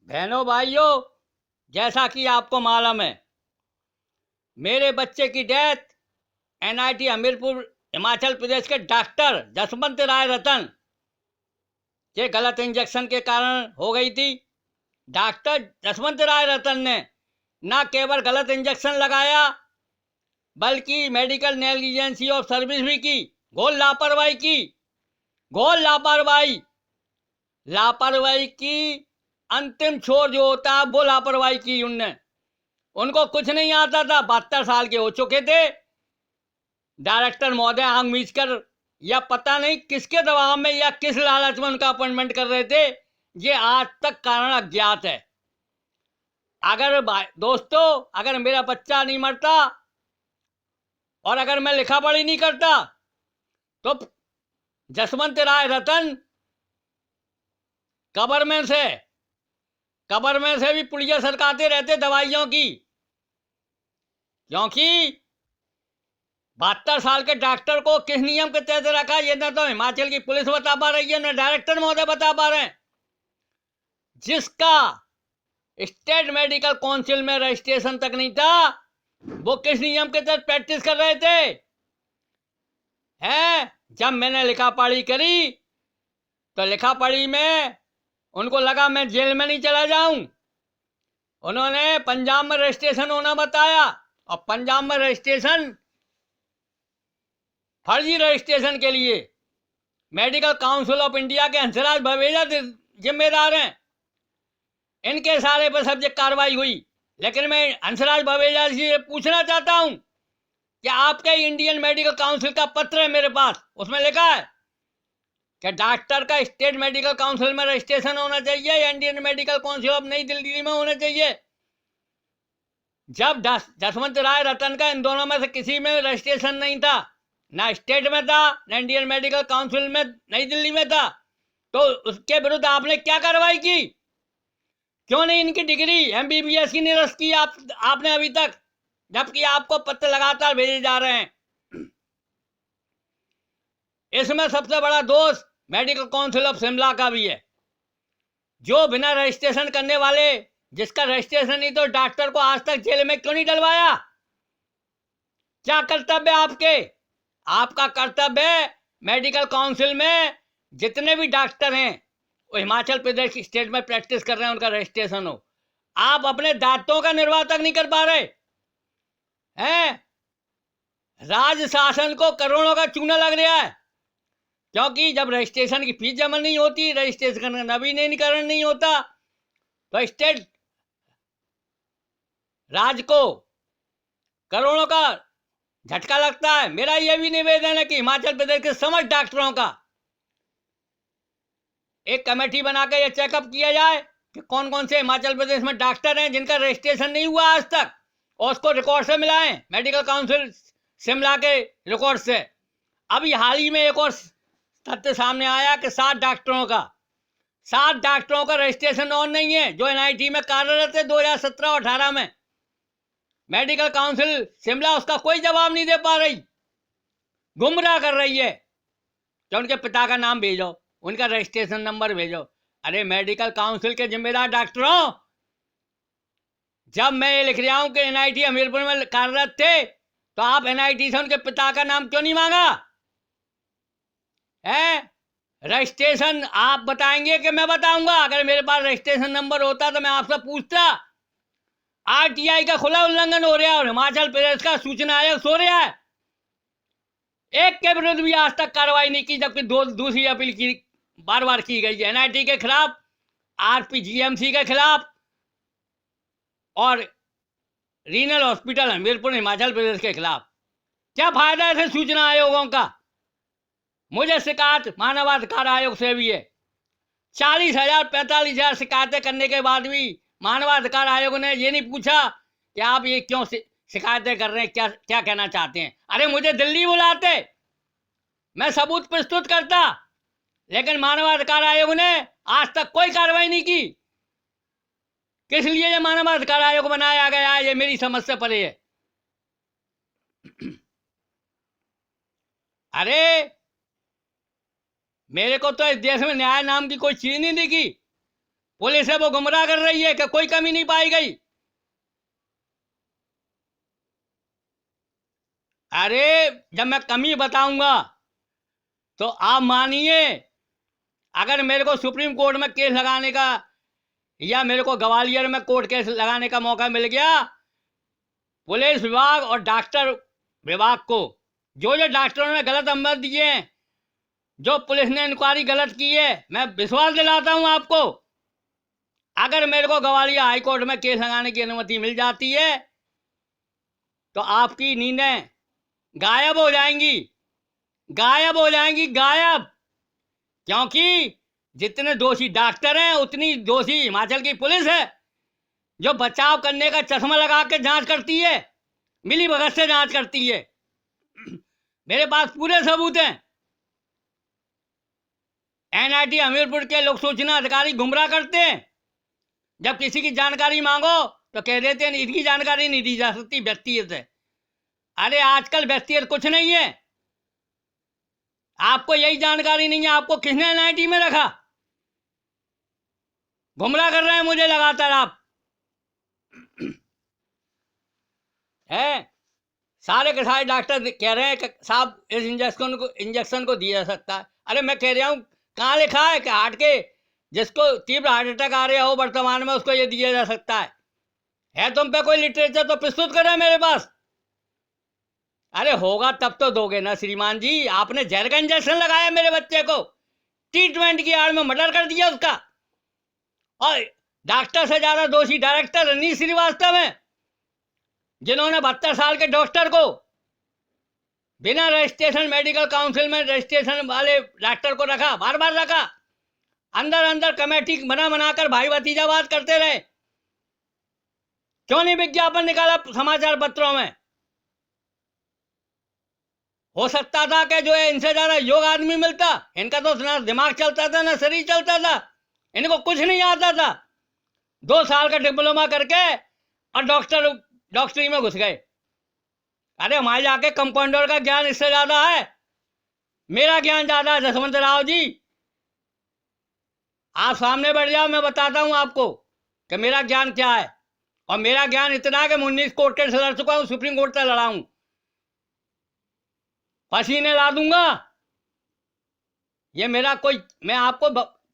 बहनों भाइयों, जैसा कि आपको मालूम है, मेरे बच्चे की डेथ एनआईटी हमीरपुर हिमाचल प्रदेश के डॉक्टर जसवंत राय रतन के गलत इंजेक्शन के कारण हो गई थी। डॉक्टर जसवंत राय रतन ने न केवल गलत इंजेक्शन लगाया बल्कि मेडिकल नेग्लिजेंसी ऑफ सर्विस भी की। घोर लापरवाही की। घोर लापरवाही लापरवाही की अंतिम छोर जो होता है वो लापरवाही की उनने। उनको कुछ नहीं आता था। 72 साल के हो चुके थे। डायरेक्टर महोदय आंख मीच कर या पता नहीं किसके दबाव में या किस लालच में उनका अपॉइंटमेंट कर रहे थे, ये आज तक कारण अज्ञात है। अगर दोस्तों, अगर मेरा बच्चा नहीं मरता और अगर मैं लिखा पढ़ी नहीं करता तो जसवंत राय रतन कब्र में से भी पुड़िया सरकाते रहते दवाइयों की। क्योंकि 72 साल के डॉक्टर को किस नियम के तहत रखा, ये ना तो हिमाचल की पुलिस बता पा रही है, ना डायरेक्टर महोदय बता पा रहे हैं। जिसका स्टेट मेडिकल काउंसिल में रजिस्ट्रेशन तक नहीं था, वो किस नियम के तहत प्रैक्टिस कर रहे थे? जब मैंने लिखा पढ़ी करी तो लिखा पढ़ी में उनको लगा मैं जेल में नहीं चला जाऊं। उन्होंने पंजाब में रजिस्ट्रेशन होना बताया और पंजाब में रजिस्ट्रेशन, फर्जी रजिस्ट्रेशन के लिए मेडिकल काउंसिल ऑफ इंडिया के हंसराज भवेजा जिम्मेदार हैं। इनके सारे पर सब्जेक्ट कार्रवाई हुई। लेकिन मैं हंसराज भवेजा से पूछना चाहता हूं कि आपके इंडियन मेडिकल काउंसिल का पत्र है मेरे पास, उसमें लिखा है कि डॉक्टर का स्टेट मेडिकल काउंसिल में रजिस्ट्रेशन होना चाहिए या इंडियन मेडिकल काउंसिल ऑफ नई दिल्ली में होना चाहिए। जब जसवंत राय रतन का इन दोनों में से किसी में रजिस्ट्रेशन नहीं था, ना स्टेट में था ना इंडियन मेडिकल काउंसिल में नई दिल्ली में था, तो उसके विरुद्ध आपने क्या कार्रवाई की? क्यों नहीं इनकी डिग्री एमबीबीएस की निरस्त की आपने अभी तक, जबकि आपको पत्र लगातार भेजे जा रहे हैं। इसमें सबसे बड़ा दोष मेडिकल काउंसिल ऑफ शिमला का भी है, जो बिना रजिस्ट्रेशन करने वाले, जिसका रजिस्ट्रेशन नहीं तो डॉक्टर को आज तक जेल में क्यों नहीं डलवाया? क्या कर्तव्य आपके? आपका कर्तव्य है मेडिकल काउंसिल में जितने भी डॉक्टर हैं वो हिमाचल प्रदेश की स्टेट में प्रैक्टिस कर रहे हैं, उनका रजिस्ट्रेशन हो। आप अपने दायित्वों का निर्वाह तक नहीं कर पा रहे हैं। राज्य शासन को करोड़ों का चूना लग रहा है, क्योंकि जब रजिस्ट्रेशन की फीस जमा नहीं होती, रजिस्ट्रेशन का नवीनीकरण नहीं होता, तो स्टेट राज्य को करोड़ों का झटका लगता है। मेरा यह भी निवेदन है कि हिमाचल प्रदेश के समस्त डॉक्टरों का एक कमेटी बनाकर यह चेकअप किया जाए कि कौन कौन से हिमाचल प्रदेश में डॉक्टर हैं जिनका रजिस्ट्रेशन नहीं हुआ आज तक, और उसको रिकॉर्ड से मिलाएं मेडिकल काउंसिल शिमला के रिकॉर्ड से। अभी हाल ही में एक और तथ्य सामने आया कि 7 डॉक्टरों का रजिस्ट्रेशन ऑन नहीं है, जो एनआईटी में कार्यरत है 2017 और 18 में। मेडिकल काउंसिल शिमला उसका कोई जवाब नहीं दे पा रही, गुमराह कर रही है कि उनके पिता का नाम भेजो, उनका रजिस्ट्रेशन नंबर भेजो। अरे मेडिकल काउंसिल के जिम्मेदार डॉक्टरों, जब मैं ये लिख रहा हूं कि एनआईटी हमीरपुर में कार्यरत थे, तो आप एनआईटी से उनके पिता का नाम क्यों नहीं मांगा है? रजिस्ट्रेशन आप बताएंगे कि मैं बताऊंगा? अगर मेरे पास रजिस्ट्रेशन नंबर होता तो मैं आपसे पूछता। आरटीआई का खुला उल्लंघन हो रहा है और हिमाचल प्रदेश का सूचना आयोग सो रहा है। एक के विरुद्ध भी आज तक कार्रवाई नहीं की, जबकि दूसरी अपील की बार बार की गई है एनआईटी के खिलाफ, आरपीजीएमसी के खिलाफ और रीनल हॉस्पिटल हमीरपुर हिमाचल प्रदेश के खिलाफ। क्या फायदा ऐसे सूचना आयोगों का? मुझे शिकायत मानवाधिकार आयोग से भी है। 40,000-45,000 शिकायतें करने के बाद भी मानवाधिकार आयोग ने ये नहीं पूछा कि आप ये क्यों शिकायतें कर रहे हैं, क्या कहना चाहते हैं। अरे मुझे दिल्ली बुलाते, मैं सबूत प्रस्तुत करता, लेकिन मानवाधिकार आयोग ने आज तक कोई कार्रवाई नहीं की। किस लिए ये मानवाधिकार आयोग बनाया गया है, ये मेरी समझ से परे है। अरे मेरे को तो इस देश में न्याय नाम की कोई चीज नहीं दिखी। पुलिस है वो गुमराह कर रही है कि कोई कमी नहीं पाई गई। अरे जब मैं कमी बताऊंगा तो आप मानिए, अगर मेरे को सुप्रीम कोर्ट में केस लगाने का या मेरे को ग्वालियर में कोर्ट केस लगाने का मौका मिल गया, पुलिस विभाग और डॉक्टर विभाग को, जो जो डॉक्टरों ने गलत अमल दिए हैं, जो पुलिस ने इंक्वायरी गलत की है, मैं विश्वास दिलाता हूं आपको, अगर मेरे को ग्वालियर हाई कोर्ट में केस लगाने की अनुमति मिल जाती है तो आपकी नींदें गायब हो जाएंगी, गायब हो जाएंगी, गायब। क्योंकि जितने दोषी डॉक्टर हैं उतनी दोषी हिमाचल की पुलिस है, जो बचाव करने का चश्मा लगा के जांच करती है, मिली भगत से जांच करती है। मेरे पास पूरे सबूत हैं। एनआईटी हमीरपुर के लोक सूचना अधिकारी गुमराह करते हैं। जब किसी की जानकारी मांगो तो कह देते हैं इनकी जानकारी नहीं दी जा सकती, व्यक्तिगत है। अरे आजकल व्यक्तिगत कुछ नहीं है। आपको यही जानकारी नहीं है, आपको किसने एनआईटी में रखा? गुमराह कर रहे हैं मुझे लगातार आप। है सारे के सारे डॉक्टर कह रहे हैं कि साहब इस इंजेक्शन को दिया जा सकता है। अरे मैं कह रहा हूं कहाँ लिखा है कि हार्ट के जिसको तीव्र हार्ट अटैक आ रहा हो वर्तमान में उसको ये दिया जा सकता है तुम पे कोई लिटरेचर तो प्रस्तुत करे मेरे पास। अरे होगा तब तो दोगे ना श्रीमान जी। आपने जहर का इंजेक्शन लगाया मेरे बच्चे को, ट्रीटमेंट की आड़ में मर्डर कर दिया उसका। और डॉक्टर से ज्यादा दोषी डायरेक्टर रणनीत श्रीवास्तव है, जिन्होंने 72 साल के डॉक्टर को बिना रजिस्ट्रेशन मेडिकल काउंसिल में रजिस्ट्रेशन वाले डॉक्टर को रखा, बार बार रखा, अंदर अंदर कमेटी बनाकर भाई भतीजावाद करते रहे। क्यों नहीं विज्ञापन निकाला समाचार पत्रों में? हो सकता था कि जो है इनसे ज्यादा योग्य आदमी मिलता। इनका तो ना दिमाग चलता था ना शरीर चलता था, इनको कुछ नहीं आता था। 2 साल का डिप्लोमा करके और डॉक्टरी में घुस गए। अरे हमारे जाके कंपाउंडर का ज्ञान इससे ज्यादा है, मेरा ज्ञान ज्यादा है जसवंत राव जी। आप सामने बैठ जाओ, मैं बताता हूं आपको कि मेरा ज्ञान क्या है। और मेरा ज्ञान इतना है कि मैं 19 कोर्ट केस लड़ चुका हूं, सुप्रीम कोर्ट तक लड़ा हूं। पसीने ला दूंगा, ये मेरा कोई, मैं आपको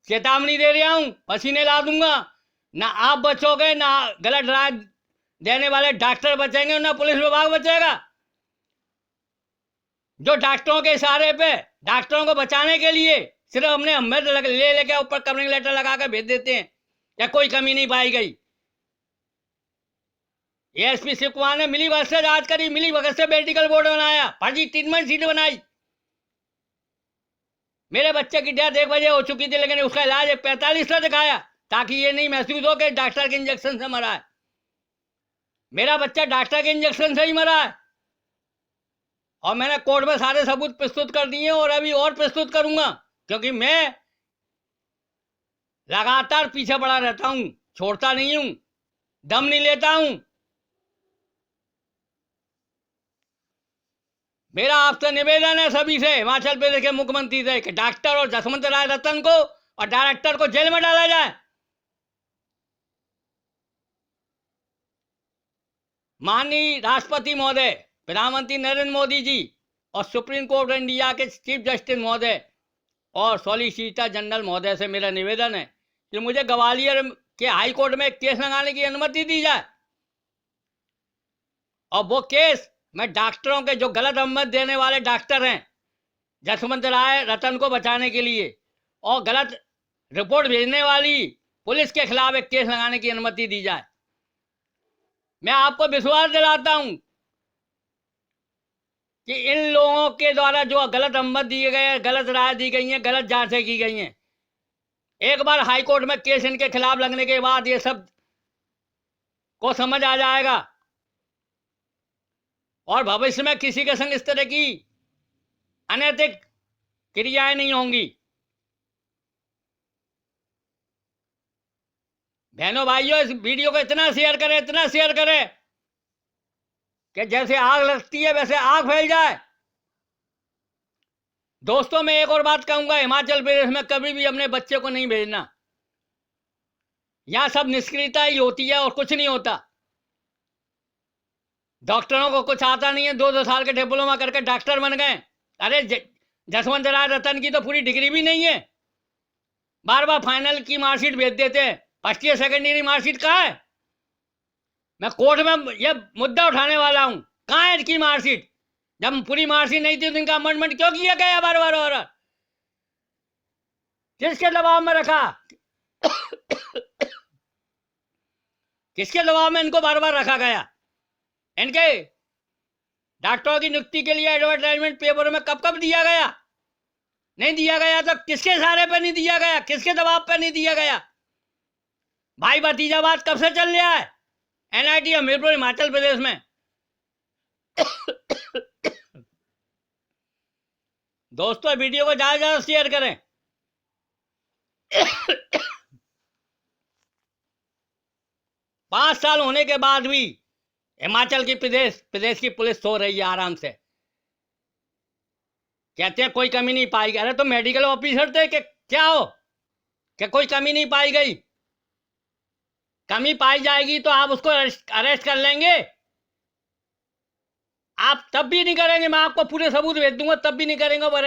चेतावनी दे रहा हूं, पसीने ला दूंगा। ना आप बचोगे, ना गलत राय देने वाले डॉक्टर बचेंगे, ना पुलिस विभाग बचेगा। जो डॉक्टरों के इशारे पे डॉक्टरों को बचाने के लिए सिर्फ हमने अहमद ले लेके ऊपर कवरिंग लेटर लगा कर भेज देते हैं या कोई कमी नहीं पाई गई। एएसपी शिव कुमार ने मिली भगत से जांच करी, मिली भगत से मेडिकल बोर्ड बनाया, फर्जी ट्रीटमेंट सीट बनाई। मेरे बच्चे की डेथ 1 बजे हो चुकी थी, लेकिन उसका इलाज 45 का दिखाया ताकि ये नहीं महसूस हो कि डॉक्टर के इंजेक्शन से मरा है। मेरा बच्चा डॉक्टर के इंजेक्शन से ही मरा है। और मैंने कोर्ट में सारे सबूत प्रस्तुत कर दिए और अभी और प्रस्तुत करूंगा, क्योंकि मैं लगातार पीछे पड़ा रहता हूं, छोड़ता नहीं हूं, दम नहीं लेता हूं। मेरा आपसे निवेदन है सभी से, हिमाचल प्रदेश के मुख्यमंत्री से, कि डॉक्टर और जसवंत राय रतन को और डायरेक्टर को जेल में डाला जाए। माननीय राष्ट्रपति महोदय, प्रधानमंत्री नरेंद्र मोदी जी और सुप्रीम कोर्ट ऑफ इंडिया के चीफ जस्टिस महोदय और सॉलिसिटर जनरल महोदय से मेरा निवेदन है कि मुझे ग्वालियर के हाई कोर्ट में केस लगाने की अनुमति दी जाए। और वो केस मैं डॉक्टरों के जो गलत अहमद देने वाले डॉक्टर हैं, जसवंत राय रतन को बचाने के लिए, और गलत रिपोर्ट भेजने वाली पुलिस के खिलाफ एक केस लगाने की अनुमति दी जाए। मैं आपको विश्वास दिलाता हूं कि इन लोगों के द्वारा जो गलत अहमद दिए गए हैं, गलत राय दी गई हैं, गलत जांचें की गई हैं, एक बार हाई कोर्ट में केस इनके खिलाफ लगने के बाद ये सब को समझ आ जाएगा और भविष्य में किसी के संग इस तरह की अनैतिक क्रियाएं नहीं होंगी। बहनों भाइयों, इस वीडियो को इतना शेयर करें कि जैसे आग लगती है वैसे आग फैल जाए। दोस्तों, मैं एक और बात कहूंगा, हिमाचल प्रदेश में कभी भी अपने बच्चे को नहीं भेजना। यहाँ सब निष्क्रियता ही होती है और कुछ नहीं होता। डॉक्टरों को कुछ आता नहीं है, 2-2 साल के डिप्लोमा करके डॉक्टर बन गए। अरे जसवंत राय रतन की तो पूरी डिग्री भी नहीं है, बार बार फाइनल की मार्कशीट भेज देते हैं। फर्स्ट ईयर सेकेंड ईयर की मार्कशीट कहाँ है? मैं कोर्ट में ये मुद्दा उठाने वाला हूं, कहाँ है इसकी मार्कशीट? जब पूरी मार्कशीट नहीं थी तो इनका अमेंडमेंट क्यों किया गया बार बार? और किसके दबाव में रखा? किसके दबाव में इनको बार बार रखा गया? इनके डॉक्टरों की नियुक्ति के लिए एडवर्टाइजमेंट पेपर में कब कब दिया गया? नहीं दिया गया तो किसके सहारे पे नहीं दिया गया? किसके दबाव पे नहीं दिया गया? भाई भतीजावाद कब से चल रहा है एनआईटी हमीरपुर हिमाचल प्रदेश में? दोस्तों वीडियो को ज्यादा ज्यादा शेयर करें। 5 साल होने के बाद भी हिमाचल की प्रदेश की पुलिस सो रही है आराम से। कहते हैं कोई कमी नहीं पाई गई। अरे तो मेडिकल ऑफिसर थे कि क्या हो कि कोई कमी नहीं पाई गई? कमी पाई जाएगी तो आप उसको अरेस्ट कर लेंगे? आप तब भी नहीं करेंगे, मैं आपको पूरे सबूत भेज दूंगा, तब भी नहीं करेंगे वो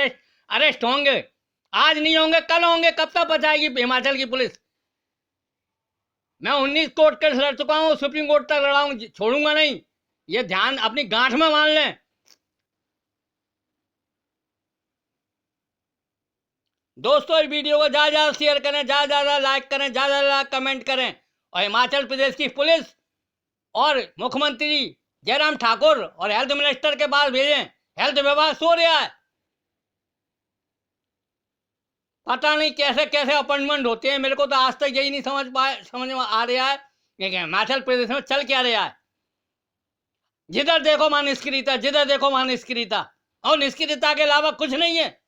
अरेस्ट होंगे। आज नहीं होंगे कल होंगे। कब तक बचाएगी हिमाचल की पुलिस? मैं 19 कोर्ट केस लड़ चुका हूं, सुप्रीम कोर्ट तक लड़ा हूं, छोड़ूंगा नहीं। ये ध्यान अपनी गांठ में मान लें। दोस्तों इस वीडियो को ज्यादा ज्यादा शेयर करें, ज्यादा ज्यादा लाइक करें, ज्यादा ज्यादा कमेंट करें और हिमाचल प्रदेश की पुलिस और मुख्यमंत्री जयराम ठाकुर और हेल्थ मिनिस्टर के पास भेजें। हेल्थ विभाग सो रहा है, पता नहीं कैसे कैसे अपॉइंटमेंट होते हैं। मेरे को तो आज तक यही नहीं समझ में आ रहा है कि हिमाचल प्रदेश में चल क्या रहा है। जिधर देखो वहां निष्क्रियता, जिधर देखो वहां निष्क्रियता, और निष्क्रियता के अलावा कुछ नहीं है।